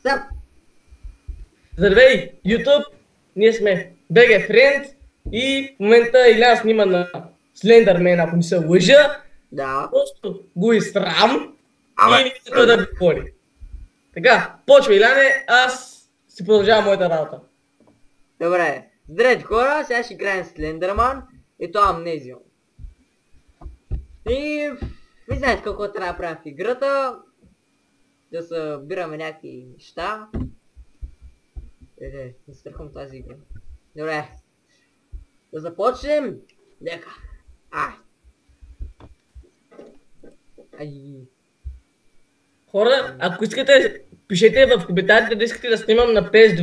Стъп! Здравей, YouTube! Ние сме BG Friends и в момента Илян снима на Слендърмен, ако не се лъжа. Да. Просто го е срам Абе. и не иска той да говори. Така, почва Иляне, аз си продължавам моята работа. Добре. Здравейте хора, сега ще играем Слендърман и то Амнезиум. И ви знаете какво трябва да правим в играта. Да събираме някакви неща. Не страхвам тази игра. Добре. Да започнем. Нека. Ай. Хора, ако искате, пишете в коментарите да искате да снимам на PS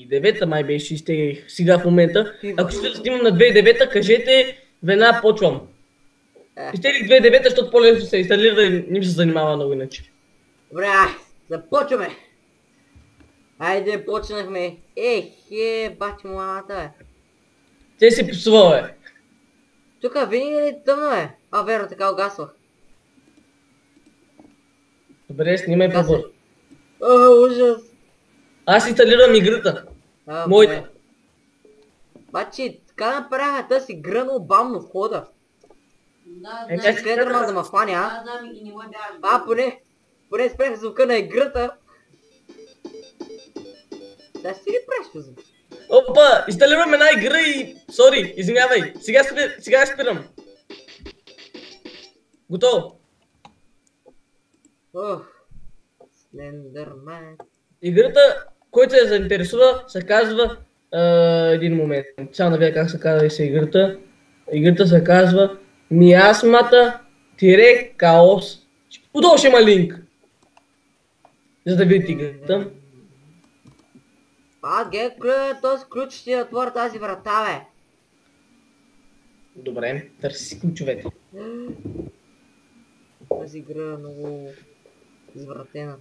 2009, май беше изтеглих сега в момента. Ако искате да снимам на 2009, кажете, веднага почвам. Изтеглих 2009, защото по-лесно се инсталира и не ми се занимава много иначе. Добре, започваме. Айде, почнахме. Бати младата, бе. Те си псува, бе. Тука винаги ли тъмно, бе? Верно, така угасвах. Добре, снимай по-бързо. Ужас. Аз инсталирам играта. Моята. Бачи, така направиха да си грънал бамно в хода. Да, Слендърман да ме хване, а? знам и не му бягаш. Поне спрех звука на играта. Да си ли правиш звук? Опа, инсталирам една игра и... Сори, извинявай. Сега спирам. Готово. Слендърман. Играта, който се заинтересува, се казва... един момент. Сега навия как се казва и се играта. Играта се казва Miasmata-Chaos. Отдолу ще има линк. За да видите играта. Този ключ ще отвори тази врата, бе. Добре, търси си ключовете. Тази игра е много извратена.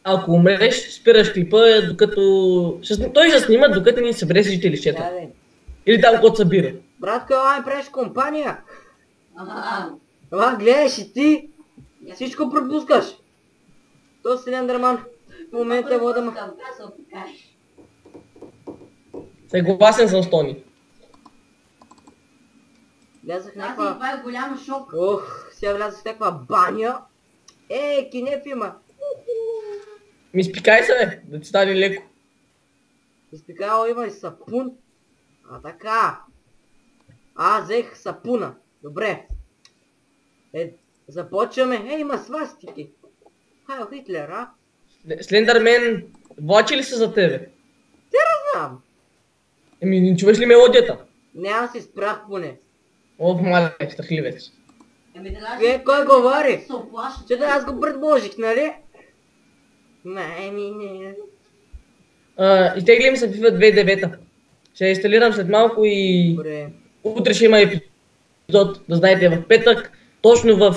Ако умреш, спираш клипа, докато... Той ще снима, докато ни събере всичките лищета. Или там, който събира. Братко, ела ми правиш компания. Ама гледаш и ти. Всичко пропускаш. То Слендърман в момента вода ма... Съгласен съм с Тони. Влязах някаква... Това е голям шок. Сега влязах в някаква баня. Кинеп има. Ми спикай се, бе, да ти стане леко. Изпикало има и сапун. Така. Взех сапуна. Добре. Започваме. Има свастики. Хайл Хитлер, а? Слендърмен, влачи ли се за тебе? Знам. Не чуваш ли мелодията? Не, аз си спрях поне. Мале, страхливец. Кой говори? Се оплаши. Че да аз го предложих, нали? Не. Изтеглим се FIFA 2009. Ще инсталирам след малко и... Добре. Утре ще има епизод, да знаете, в петък. Точно в...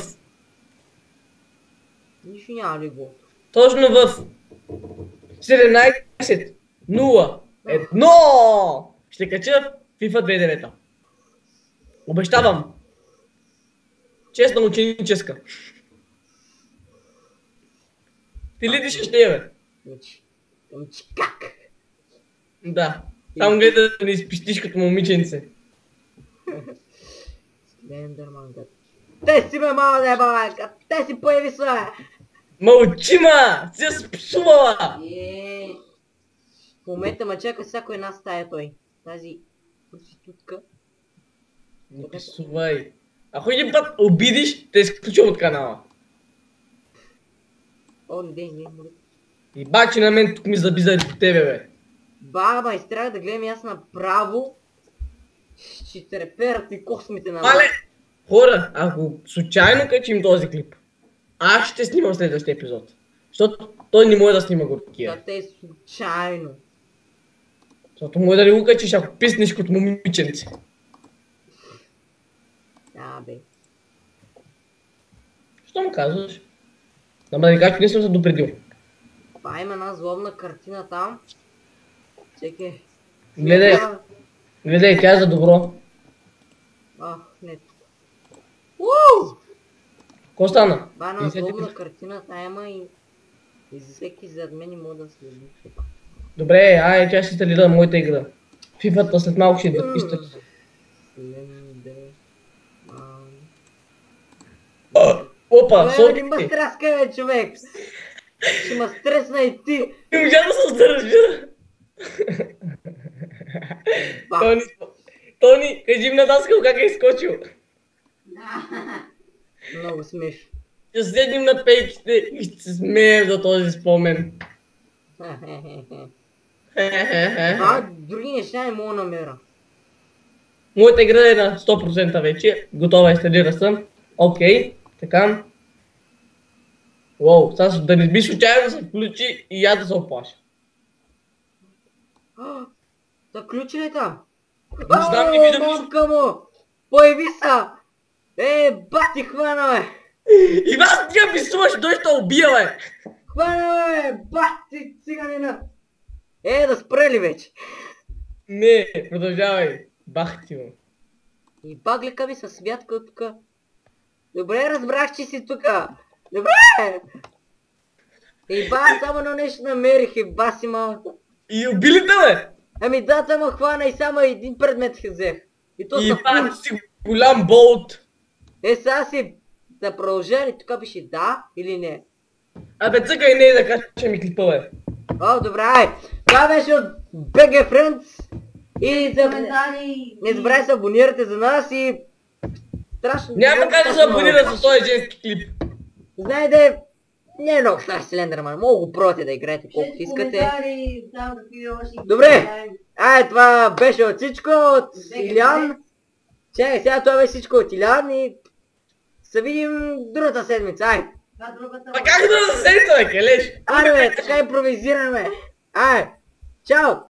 Нищо няма ли го? Точно в... 17:01 ще кача FIFA 2009. Обещавам. Честна ученическа. Ти ли дишаш нея, бе? Как? Да. Там гледа да не изпищиш като момиченце. Слендърман, те си ме мала да е балайка! Те си появи се! Мълчи, ма! Си я спсувала! В момента ме чака всяко една стая той. Тази проститутка. Не псувай. Ако един път обидиш, те изключвам от канала. Не. И бачи на мен тук ми заби заради тебе, бе. Баба, изтрях да гледам аз направо. Ще треперат и космите на... Мале! Хора, ако случайно качим този клип, аз ще снимам следващия епизод. Защото той не може да снима горкия. Те е случайно. Защото може да не го качиш, ако писнеш като момиченце. Да, бе. Що му казваш? Ама да не кажа, че не съм се допредил. Има една злобна картина там. Чекай. Гледай, тя е за добро. Не. Ко стана? Една злобна картина, та има и... И за всеки зад мен мога да следи. Добре, ай, тя ще инсталира моята игра. FIFA-та след малко ще запиша. Опа, Не ма сори. страска, бе, човек! Ще ма стресна и ти! Не можа да се сдържа. Тони, Тони, кажи ми на Даскал как е изскочил. Много смешно. Ще седнем на пейките и ще се смеем за този спомен. Други неща не мога да намеря. Моята игра е на 100% вече. Готова, инсталира съм. Окей, така. Уоу, сега да не би случайно да се включи и аз да се оплаша. Та ключи ли там? Не знам, не виждам нищо. Мамка му! Появи са! Бати, хвана, бе! Иван, ти я писуваш, той ще убия, бе! Хвана, бе! Бати, циганина! Да спре ли вече? Не, продължавай. Бах ти му. И баглика ми със святка тука. Добре, разбрах, че си тука. Добре! Само едно нещо намерих, си малко. И убили те, бе! Ами да, само хвана и само един предмет взех. И то са Иван, си голям болт. сега си да продължа ли? Тук пише да или не? Абе, цъкай не да кача ми клипа, бе. Добре, това беше от BG Friends. И не забравяй се абонирате за нас и... Страшно... Няма как да се абонира за този женски клип. Знаете, не е много стар Слендърман, мога го пробвате да играете колкото искате. Добре, това беше от всичко, от Илян. Чакай, сега това беше всичко от Илян и... Се видим другата седмица, А как да се седите, бе, келеш? Бе, така импровизираме. Чао!